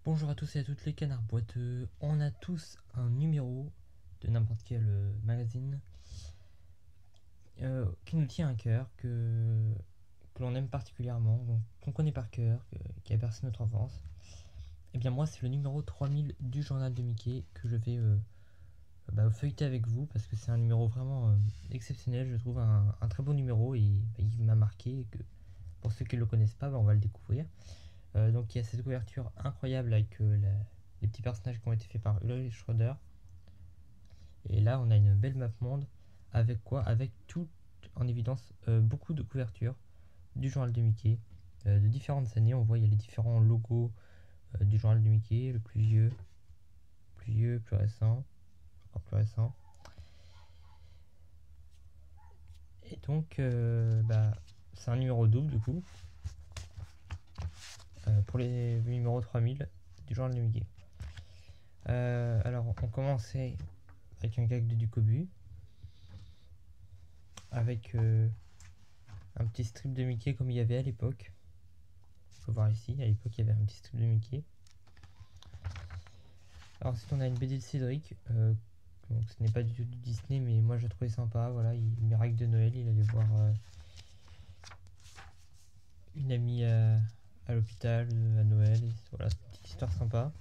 Bonjour à tous et à toutes les canards boiteux. On a tous un numéro de n'importe quel magazine qui nous tient à cœur, que l'on aime particulièrement, qu'on connaît par cœur, qui a bercé notre enfance. Et bien moi c'est le numéro 3000 du journal de Mickey que je vais feuilleter avec vous parce que c'est un numéro vraiment exceptionnel, je trouve un très beau numéro et il m'a marqué et que pour ceux qui ne le connaissent pas, on va le découvrir. Donc il y a cette couverture incroyable avec les petits personnages qui ont été faits par Ulrich Schröder. Et là on a une belle map monde avec quoi? Avec tout en évidence beaucoup de couvertures du journal de Mickey de différentes années. On voit il y a les différents logos du journal de Mickey, le plus vieux, plus récent, encore plus récent. Et donc c'est un numéro double du coup pour les numéros 3000 du journal de Mickey. Alors on commençait avec un gag de Ducobu, avec un petit strip de Mickey comme il y avait à l'époque. Il faut voir ici, à l'époque il y avait un petit strip de Mickey. Alors ensuite on a une BD de Cédric, donc ce n'est pas du tout du Disney mais moi je l'ai trouvé sympa, voilà, miracle de Noël, il allait voir une amie à l'hôpital à Noël, et voilà, c'est une petite histoire sympa.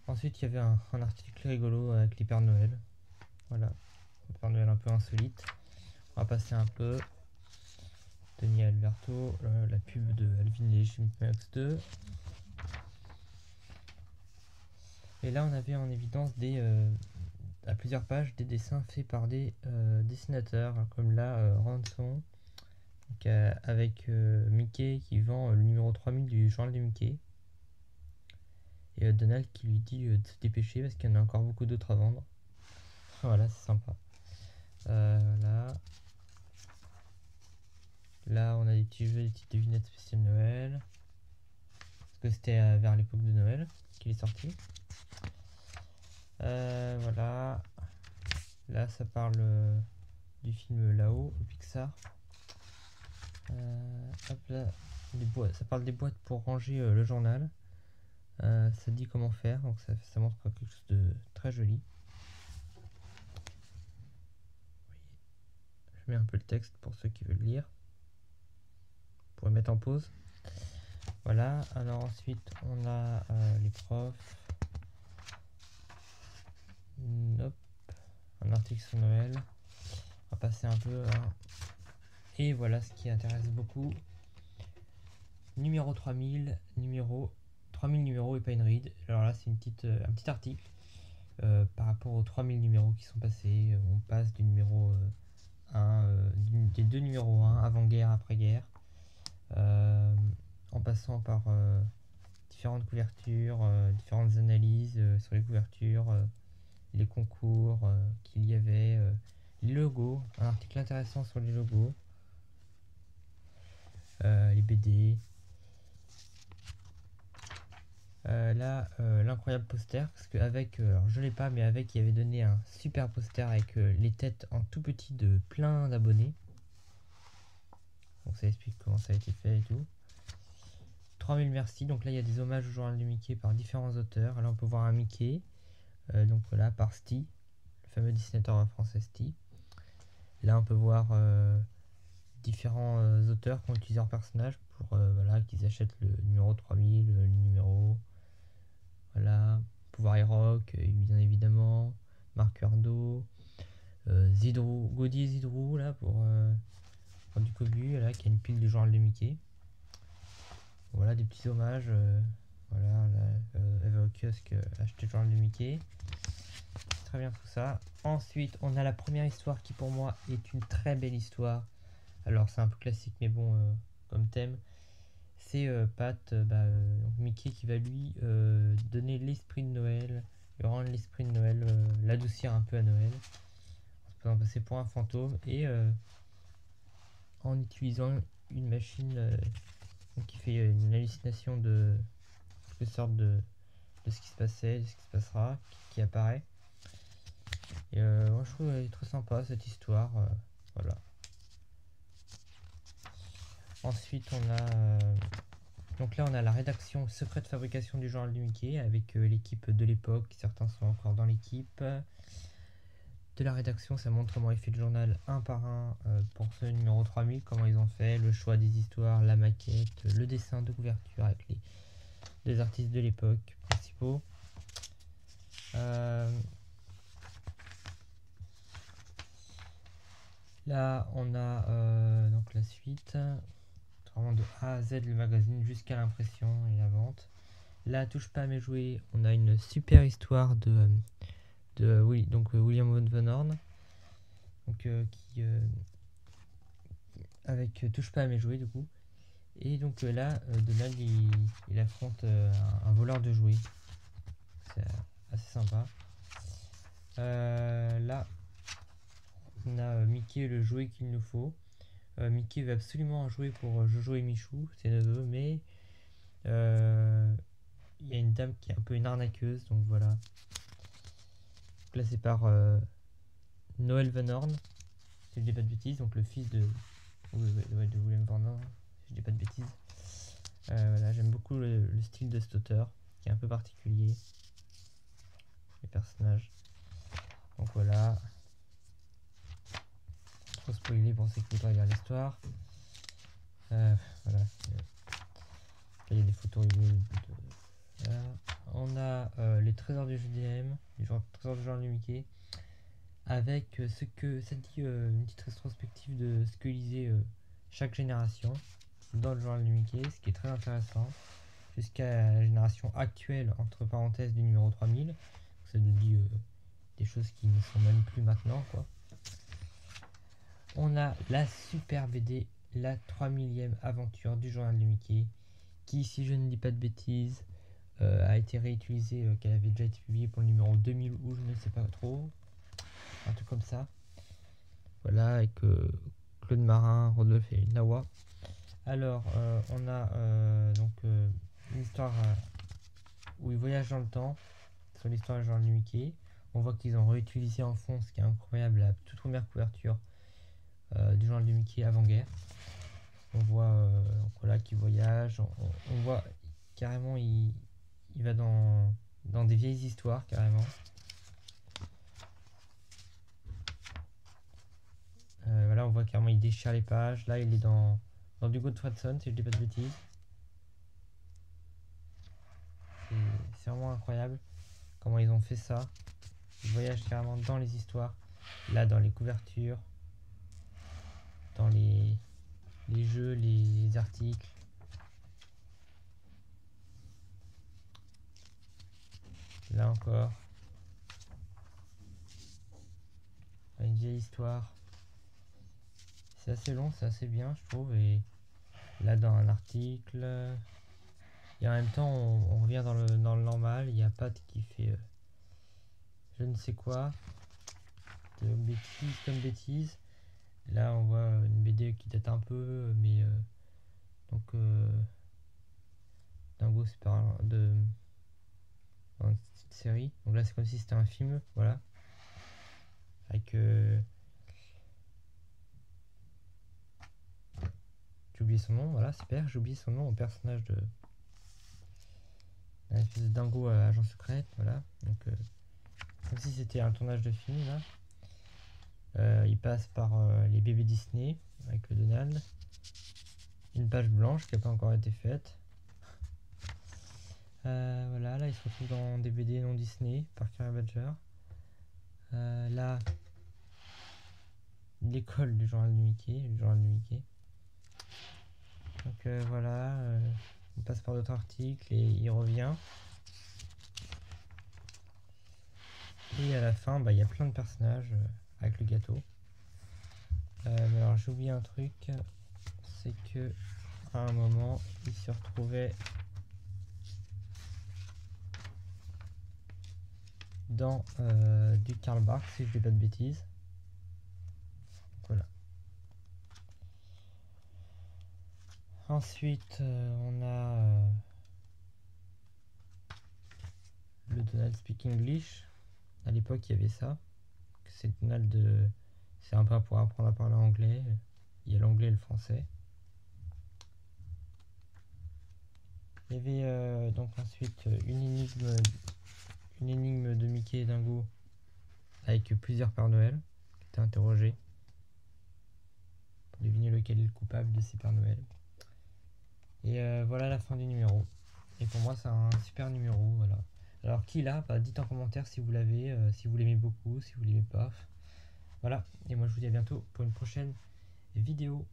Ensuite il y avait un article rigolo avec les Pères Noël, voilà, un Père Noël un peu insolite. On va passer un peu Denis Alberto, la pub de Alvin et les Chipmunks 2. Et là on avait en évidence à plusieurs pages des dessins faits par des dessinateurs, comme là Ranson, donc, avec Mickey qui vend le numéro 3000 du journal de Mickey. Et Donald qui lui dit de se dépêcher parce qu'il y en a encore beaucoup d'autres à vendre. Voilà, c'est sympa. Là, on a des petits jeux, des petites devinettes spéciales Noël. Parce que c'était vers l'époque de Noël qu'il est sorti. Voilà. Là, ça parle du film Là-haut, le Pixar. Hop là, ça parle des boîtes pour ranger le journal. Ça dit comment faire, donc ça montre quelque chose de très joli. Je mets un peu le texte pour ceux qui veulent lire. Vous pourrez mettre en pause. Voilà, alors ensuite on a les profs. Hop, un article sur Noël. On va passer un peu. Et voilà ce qui intéresse beaucoup. Numéro 3000, numéro 3000 numéros et pas une ride. Alors là c'est un petit article par rapport aux 3000 numéros qui sont passés. On passe du numéro 1, des deux numéros 1, avant-guerre, après-guerre, en passant par différentes couvertures, différentes analyses sur les couvertures, les concours qu'il y avait, les logos, un article intéressant sur les logos, les BD. Là, l'incroyable poster, parce qu'avec, alors je l'ai pas, mais avec, il avait donné un super poster avec les têtes en tout petit de plein d'abonnés. Donc ça explique comment ça a été fait et tout. 3000 merci. Donc là, il y a des hommages au journal de Mickey par différents auteurs. Là, on peut voir un Mickey, donc voilà, par Sty, le fameux dessinateur français Sty. Là, on peut voir différents auteurs qui ont utilisé leur personnage pour voilà, qu'ils achètent le numéro 3000, le numéro. Voilà, Pouvoir et Rock, bien évidemment, marqueur d'eau, Zidrou, Gaudi Zidrou, là, pour du Cobu, là, qui a une pile du journal de Mickey. Voilà, des petits hommages, voilà, là, Eva Kiosque, acheter le journal de Mickey. Très bien tout ça. Ensuite, on a la première histoire qui, pour moi, est une très belle histoire. Alors, c'est un peu classique, mais bon, comme thème. C'est Pat, donc Mickey qui va lui donner l'esprit de Noël, lui rendre l'esprit de Noël, l'adoucir un peu à Noël, en se faisant passer pour un fantôme et en utilisant une machine qui fait une hallucination de quelque sorte de ce qui se passait, de ce qui se passera, qui apparaît. Et moi je trouve elle est très sympa cette histoire, voilà. Ensuite on a Donc là, on a la rédaction secrète fabrication du journal du Mickey avec l'équipe de l'époque. Certains sont encore dans l'équipe. De la rédaction, ça montre comment est fait le journal un par un pour ce numéro 3000, comment ils ont fait, le choix des histoires, la maquette, le dessin de couverture avec les artistes de l'époque principaux. Là, on a donc la suite, vraiment de A à Z le magazine jusqu'à l'impression et la vente. Là, touche pas à mes jouets, on a une super histoire oui, donc William Van Horn, donc qui avec touche pas à mes jouets du coup. Et donc là, Donald il affronte un voleur de jouets. C'est assez sympa. Là, on a Mickey, le jouet qu'il nous faut. Mickey veut absolument un jouet pour Jojo et Michou, ses neveux, mais il y a une dame qui est un peu une arnaqueuse, donc voilà. Donc là, c'est par Noël Van Horn, si je dis pas de bêtises, donc le fils de William Van Horn, si je dis pas de bêtises. Voilà, j'aime beaucoup le style de cet auteur, qui est un peu particulier. Les personnages. Donc voilà. Trop spoilé pour ceux qui voudraient regarder l'histoire. Voilà. Là, il y a des photos rigolotes. Voilà. On a les trésors du JDM, les trésors du journal du Mickey, avec ce que ça dit une petite rétrospective de ce que lisait chaque génération dans le journal du Mickey, ce qui est très intéressant, jusqu'à la génération actuelle, entre parenthèses, du numéro 3000. Ça nous dit des choses qui ne sont même plus maintenant, quoi. On a la super BD, la 3000e aventure du journal du Mickey, qui, si je ne dis pas de bêtises, a été réutilisée, qu'elle avait déjà été publiée pour le numéro 2000 ou je ne sais pas trop, un truc comme ça. Voilà, avec Claude Marin, Rodolphe et Nawa. Alors, on a donc une histoire où ils voyagent dans le temps, sur l'histoire du journal du Mickey. On voit qu'ils ont réutilisé en fond, ce qui est incroyable, la toute première couverture du journal du Mickey avant-guerre. On voit voilà, qu'il voyage, on voit carrément il va dans des vieilles histoires carrément. Voilà, on voit carrément il déchire les pages. Là, il est dans du Godfrey Hudson, si je dis pas de bêtises. C'est vraiment incroyable comment ils ont fait ça. Ils voyagent carrément dans les histoires. Là, dans les couvertures, dans les jeux, les articles. Là encore. Une vieille histoire. C'est assez long, c'est assez bien, je trouve. Et là, dans un article. Et en même temps, on revient dans le normal. Il y a Pat qui fait je ne sais quoi. De bêtises comme bêtises. Là, on voit une BD qui date un peu, mais donc Dingo, c'est pas dans une petite série. Donc là, c'est comme si c'était un film, voilà. Avec j'ai oublié son nom, voilà, super, j'ai oublié son nom au personnage d'un espèce de Dingo agent secrète, voilà. Donc comme si c'était un tournage de film là. Il passe par les bébés Disney avec le Donald. Une page blanche qui n'a pas encore été faite. Voilà, là il se retrouve dans des BD non Disney par Carrie Badger. Là, l'école du journal du Mickey, Donc voilà, on passe par d'autres articles et il revient. Et à la fin, il y a plein de personnages avec le gâteau. Mais alors j'ai oublié un truc, c'est que à un moment, il se retrouvait dans du Karl Barks, si je dis pas de bêtises. Voilà. Ensuite, on a le Donald Speak English. À l'époque, il y avait ça. C'est Donald c'est un peu pour apprendre à parler anglais. Il y a l'anglais et le français. Il y avait donc ensuite une énigme de Mickey et Dingo avec plusieurs Pères Noël qui étaient interrogés pour deviner lequel est le coupable de ces Pères Noël. Et voilà la fin du numéro. Et pour moi, c'est un super numéro. Voilà. Alors, qui l'a? Bah, dites en commentaire si vous l'avez, si vous l'aimez beaucoup, si vous l'aimez pas. Voilà. Et moi, je vous dis à bientôt pour une prochaine vidéo.